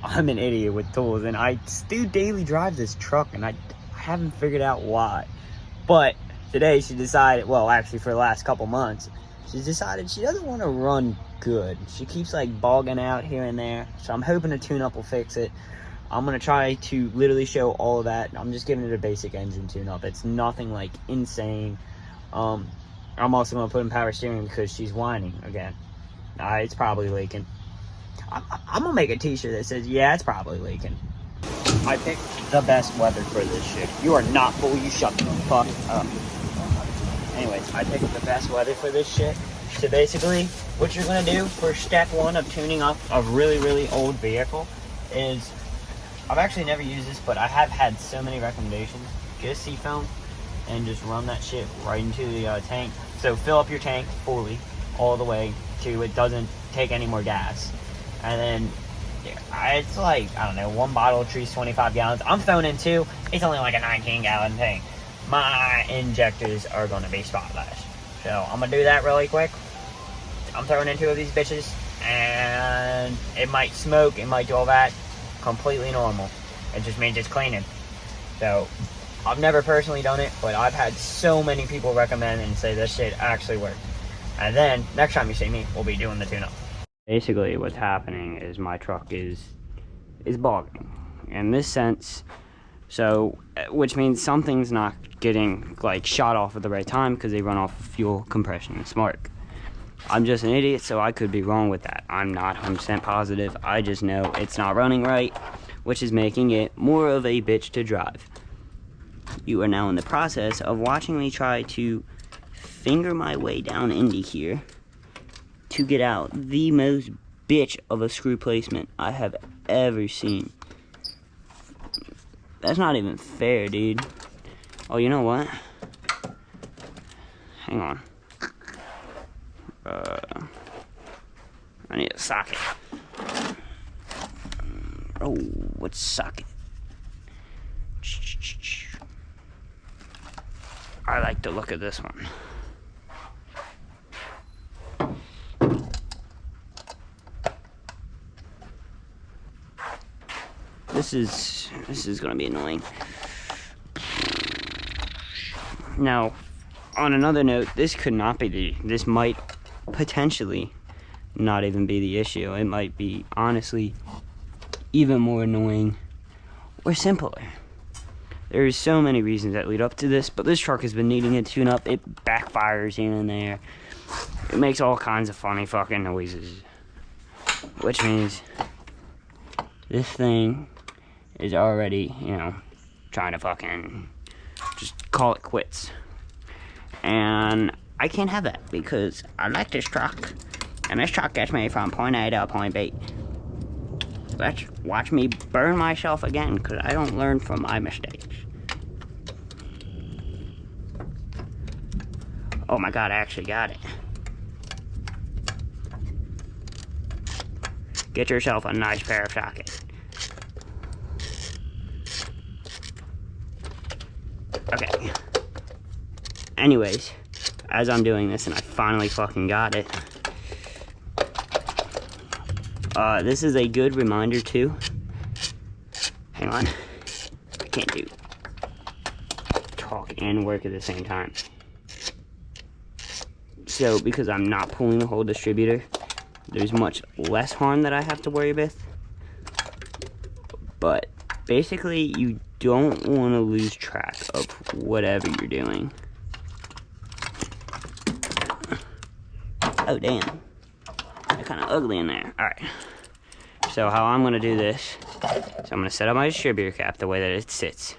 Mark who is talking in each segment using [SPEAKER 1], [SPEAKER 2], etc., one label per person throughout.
[SPEAKER 1] I'm an idiot with tools, and I still daily drive this truck, and I haven't figured out why. But today she decided, well, actually for the last couple months, she's decided she doesn't want to run good. She keeps like bogging out here and there, so I'm hoping a tune-up will fix it. I'm gonna try to literally show all of that. I'm just giving it a basic engine tune-up. It's nothing like insane. I'm also gonna put in power steering because she's whining again. It's probably leaking. I'm gonna make a t-shirt that says, yeah, it's probably leaking. I picked the best weather for this shit. You are not full, you shut the fuck up. Anyways, I picked the best weather for this shit. So basically, what you're gonna do for step one of tuning up a really, really old vehicle is, I've actually never used this, but I have had so many recommendations. Get a seafoam and just run that shit right into the tank. So fill up your tank fully, all the way to it doesn't take any more gas. And then it's like, I don't know, one bottle of trees, 25 gallons. I'm throwing in two. It's only like a 19-gallon tank. My injectors are going to be spotless. So I'm going to do that really quick. I'm throwing in two of these bitches. And it might smoke. It might do all that. Completely normal. It just means it's cleaning. So I've never personally done it, but I've had so many people recommend and say this shit actually works. And then next time you see me, we'll be doing the tune-up. Basically what's happening is my truck is bogging in this sense, so which means something's not getting like shot off at the right time because they run off of fuel, compression, and spark. I'm just an idiot, so I could be wrong with that. I'm not 100% positive. I just know it's not running right, which is making it more of a bitch to drive. You are now in the process of watching me try to finger my way down into here to get out the most bitch of a screw placement I have ever seen. That's not even fair, dude. Oh, you know what? Hang on. I need a socket. Oh, what socket? I like the look of this one. This is gonna be annoying. Now, on another note, this could not be this might potentially not even be the issue. It might be, honestly, even more annoying or simpler. There's so many reasons that lead up to this, but this truck has been needing a tune-up. It backfires here and there. It makes all kinds of funny fucking noises. Which means this thing is already, you know, trying to fucking just call it quits. And I can't have that because I like this truck. And this truck gets me from point A to point B. Let's watch me burn myself again because I don't learn from my mistakes. Oh my god, I actually got it. Get yourself a nice pair of sockets. Okay. Anyways, as I'm doing this, and I finally fucking got it, this is a good reminder too. Hang on. I can't do talk and work at the same time. So, because I'm not pulling the whole distributor, there's much less harm that I have to worry with. But basically, you don't want to lose track of whatever you're doing. Oh, damn. They're kind of ugly in there. Alright. So, how I'm going to do this is I'm going to set up my distributor cap the way that it sits.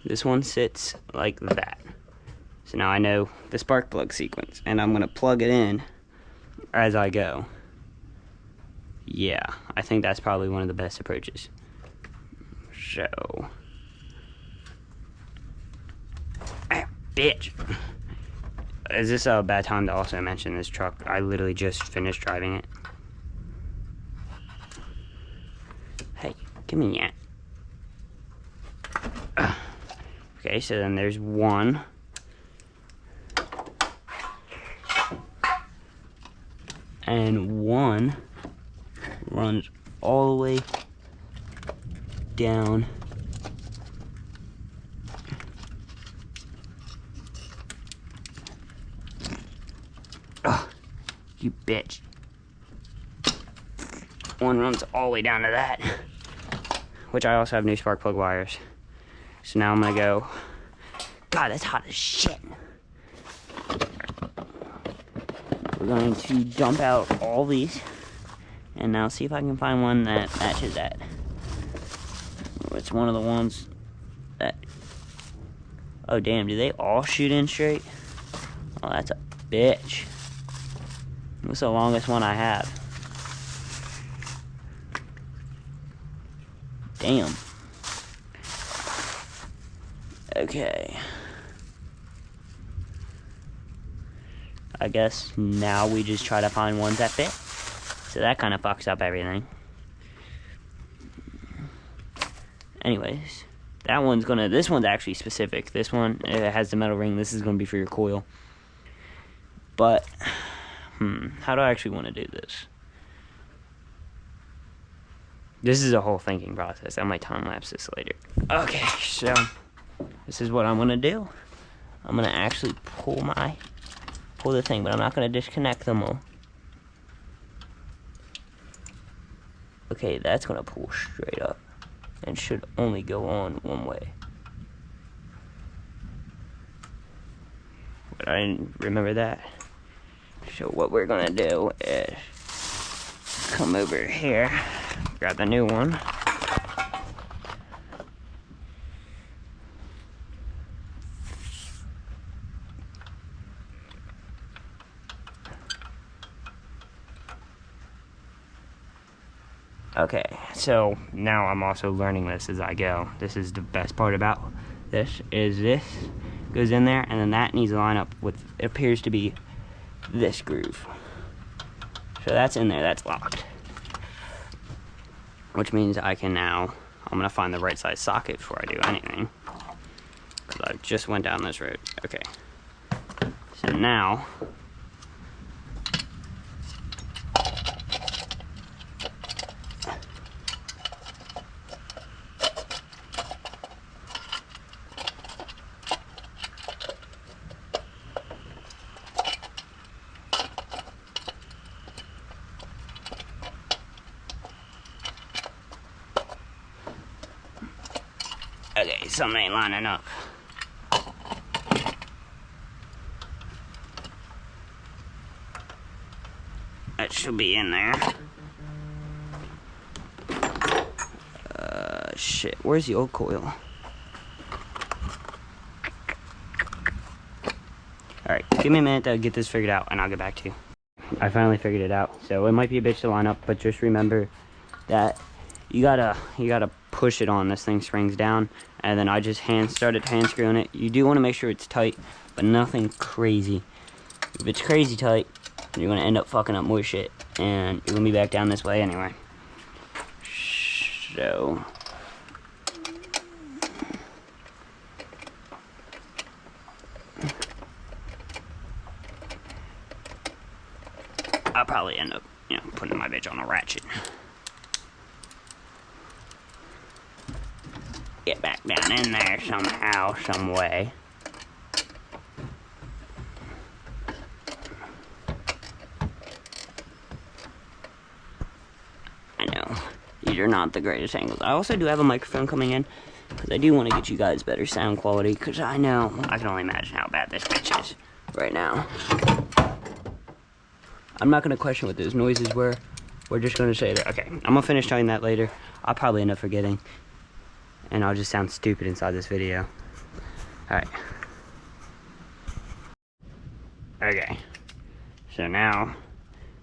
[SPEAKER 1] This one sits like that. So now I know the spark plug sequence, and I'm going to plug it in as I go. Yeah, I think that's probably one of the best approaches. So, bitch. Is this a bad time to also mention this truck? I literally just finished driving it. Hey, give me that. Okay, so then there's one. And one runs all the way down. Oh, you bitch. One runs all the way down to that. Which I also have new spark plug wires. So now I'm gonna go. God, that's hot as shit. We're going to dump out all these. And now see if I can find one that matches that. It's one of the ones that... Oh, damn, do they all shoot in straight? Oh, that's a bitch. What's the longest one I have? Damn. Okay. I guess now we just try to find ones that fit. So that kind of fucks up everything. Anyways, that one's gonna, this one's actually specific. This one, it has the metal ring. This is gonna be for your coil. But, how do I actually want to do this? This is a whole thinking process. I might time lapse this later. Okay, so this is what I'm gonna do. I'm gonna actually pull the thing, but I'm not gonna disconnect them all. Okay, that's gonna pull straight up and should only go on one way. But I didn't remember that. So what we're gonna do is come over here, grab the new one. Okay, so now I'm also learning this as I go. This is the best part about this, is this goes in there, and then that needs to line up with, it appears to be this groove. So that's in there, that's locked. Which means I can now, I'm gonna find the right size socket before I do anything. Because I just went down this road. Okay. So now, okay, something ain't lining up. That should be in there. Shit, where's the old coil? Alright, give me a minute to get this figured out and I'll get back to you. I finally figured it out. So it might be a bitch to line up, but just remember that you gotta push it on. This thing springs down, and then I just started hand screwing it. You do want to make sure it's tight, but nothing crazy. If it's crazy tight, you're gonna end up fucking up more shit, and you're gonna be back down this way anyway. So I'll probably end up, putting my bitch on a ratchet. Get back down in there somehow, some way. I know, these are not the greatest angles. I also do have a microphone coming in, because I do want to get you guys better sound quality, because I know, I can only imagine how bad this bitch is right now. I'm not going to question what those noises were. We're just going to say that, okay, I'm going to finish telling that later. I'll probably end up forgetting. And I'll just sound stupid inside this video. Alright. Okay. So now,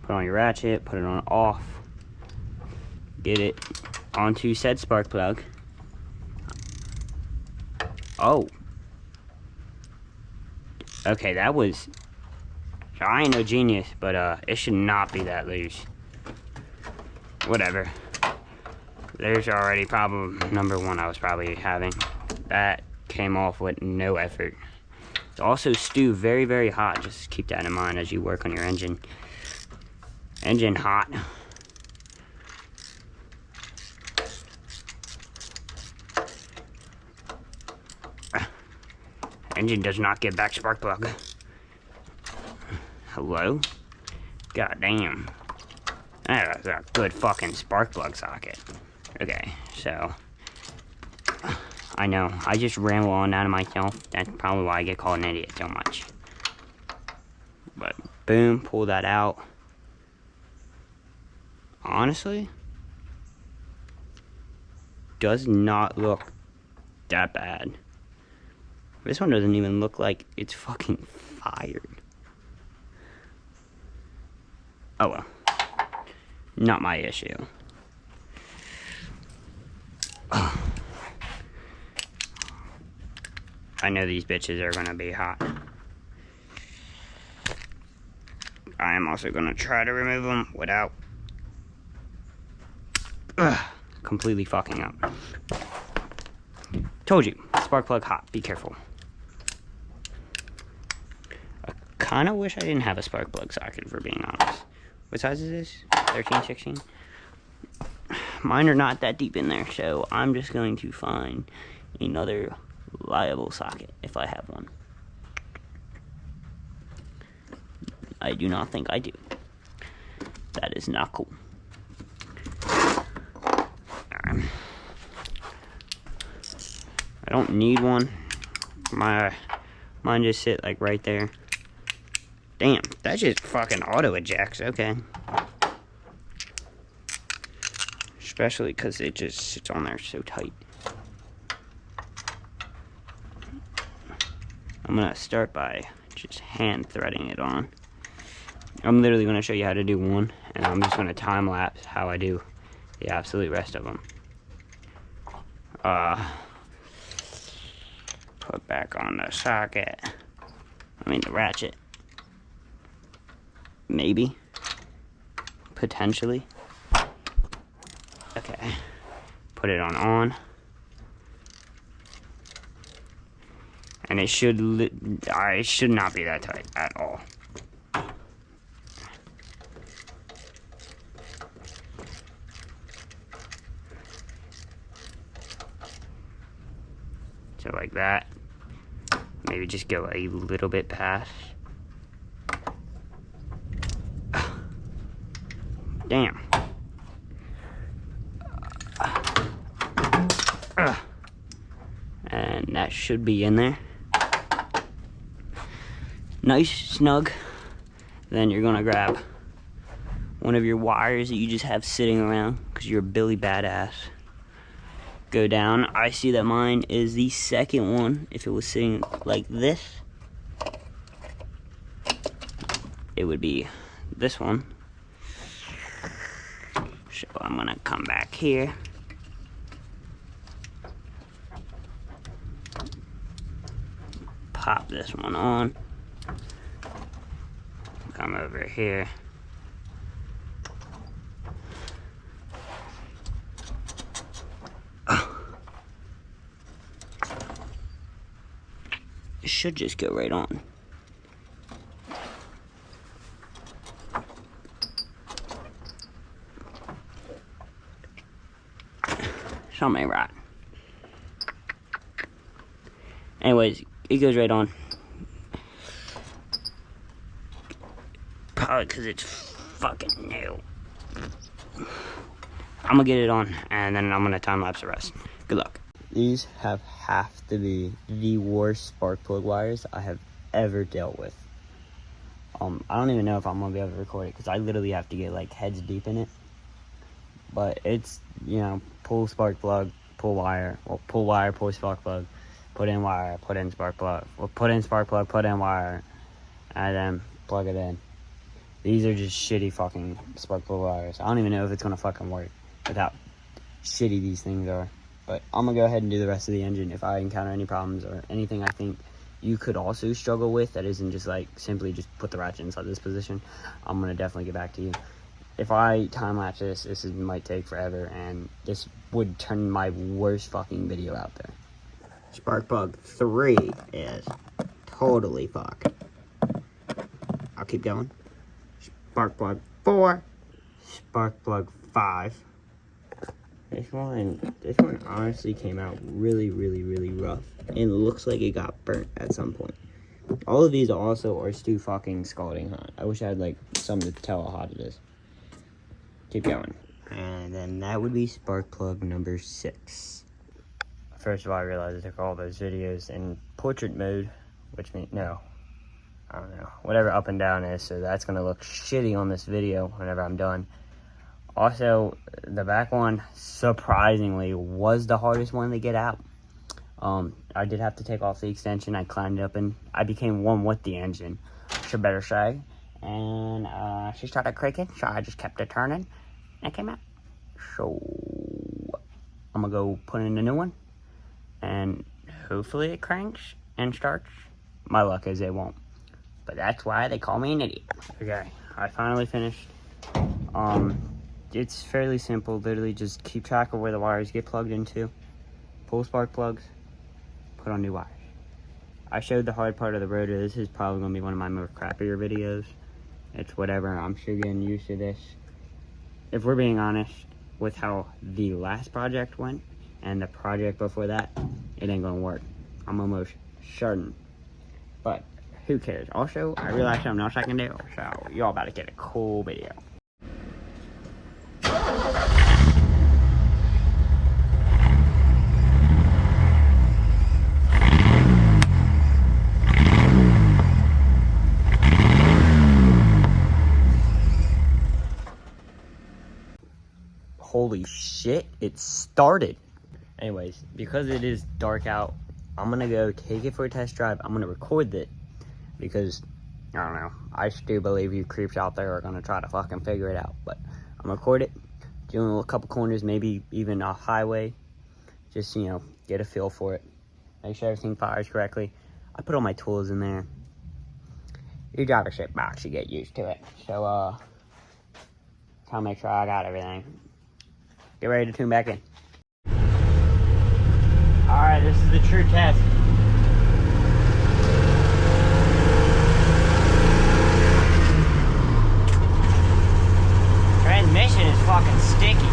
[SPEAKER 1] put on your ratchet, put it on off. Get it onto said spark plug. Oh. Okay, that was... So I ain't no genius, but it should not be that loose. Whatever. There's already problem number one I was probably having. That came off with no effort. It's also stew very, very hot. Just keep that in mind as you work on your engine. Engine hot. Engine does not get back spark plug. Hello? God damn. That is a good fucking spark plug socket. Okay, so I know I just ramble on out of myself. That's probably why I get called an idiot so much. But boom, pull that out. Honestly, does not look that bad. This one doesn't even look like it's fucking fired. Oh well. Not my issue. I know these bitches are gonna be hot. I am also gonna try to remove them without completely fucking up. Told you, spark plug hot, be careful. I kinda wish I didn't have a spark plug socket, if we're being honest. What size is this? 13, 16? Mine are not that deep in there, so I'm just going to find another reliable socket if I have one. I do not think I do. That is not cool. I don't need one. Mine just sit like right there. Damn, that just fucking auto ejects. Okay. Especially because it just sits on there so tight. I'm gonna start by just hand threading it on. I'm literally gonna show you how to do one, and I'm just gonna time lapse how I do the absolute rest of them. Put back on the socket. I mean the ratchet. Maybe. Potentially. Okay. Put it on. And it should not be that tight at all. So like that. Maybe just go a little bit past. Damn. And that should be in there. Nice, snug. Then you're gonna grab one of your wires that you just have sitting around because you're a Billy badass. Go down. I see that mine is the second one. If it was sitting like this, it would be this one. So I'm gonna come back here. Pop this one on. Come over here. It should just go right on. Something ain't right. Anyways, it goes right on. Probably because it's fucking new. I'm gonna get it on, and then I'm gonna time lapse the rest. Good luck. These have to be the worst spark plug wires I have ever dealt with. I don't even know if I'm gonna be able to record it because I literally have to get like heads deep in it. But it's, you know, pull spark plug, pull wire, well, pull wire, pull spark plug, put in wire, put in spark plug, well, put in spark plug, put in wire, and then plug it in. These are just shitty fucking spark plug wires. I don't even know if it's gonna fucking work with how shitty these things are. But I'm gonna go ahead and do the rest of the engine. If I encounter any problems or anything I think you could also struggle with that isn't just like simply just put the ratchet inside this position, I'm gonna definitely get back to you. If I time lapse this might take forever, and this would turn my worst fucking video out there. Spark plug 3 is totally fucked. I'll keep going. Spark plug 4, spark plug 5, This one honestly came out really, really, really rough. And it looks like it got burnt at some point. All of these also are too fucking scalding hot. I wish I had, like, something to tell how hot it is. Keep going. And then that would be spark plug number 6. First of all, I realized I took all those videos in portrait mode, which means, no, I don't know, whatever up and down is, so that's gonna look shitty on this video whenever I'm done. Also, the back one, surprisingly, was the hardest one to get out. I did have to take off the extension. I climbed up and I became one with the engine, should better say. And she started creaking, so I just kept it turning, and it came out. So, I'm gonna go put in a new one, and hopefully it cranks and starts. My luck is it won't, but that's why they call me an idiot. Okay, I finally finished. It's fairly simple. Literally just keep track of where the wires get plugged into, pull spark plugs, put on new wires. I showed the hard part of the rotor. This is probably gonna be one of my more crappier videos. It's whatever, I'm sure getting used to this. If we're being honest with how the last project went and the project before that, it ain't gonna work. I'm almost certain. But who cares? Also, I realized something else I can do, so y'all about to get a cool video. Holy shit, it started. Anyways, because it is dark out, I'm gonna go take it for a test drive. I'm gonna record it because, I don't know, I still believe you creeps out there are gonna try to fucking figure it out. But I'm gonna record it, doing a couple corners, maybe even a highway. Just, you know, get a feel for it. Make sure everything fires correctly. I put all my tools in there. You drive a shit box, you get used to it. So, I'll make sure I got everything. Get ready to tune back in. Alright, this is the true test. Transmission is fucking sticky.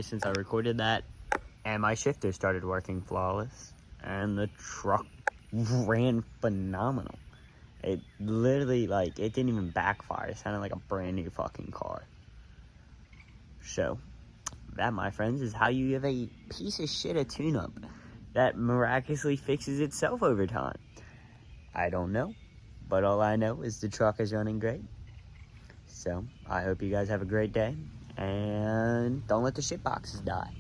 [SPEAKER 1] Since I recorded that, and my shifter started working flawless, and the truck ran phenomenal. It literally, like, it didn't even backfire. It sounded like a brand new fucking car. So, that, my friends, is how you give a piece of shit a tune-up that miraculously fixes itself over time. I don't know, but all I know is the truck is running great. So, I hope you guys have a great day. And don't let the shit boxes die.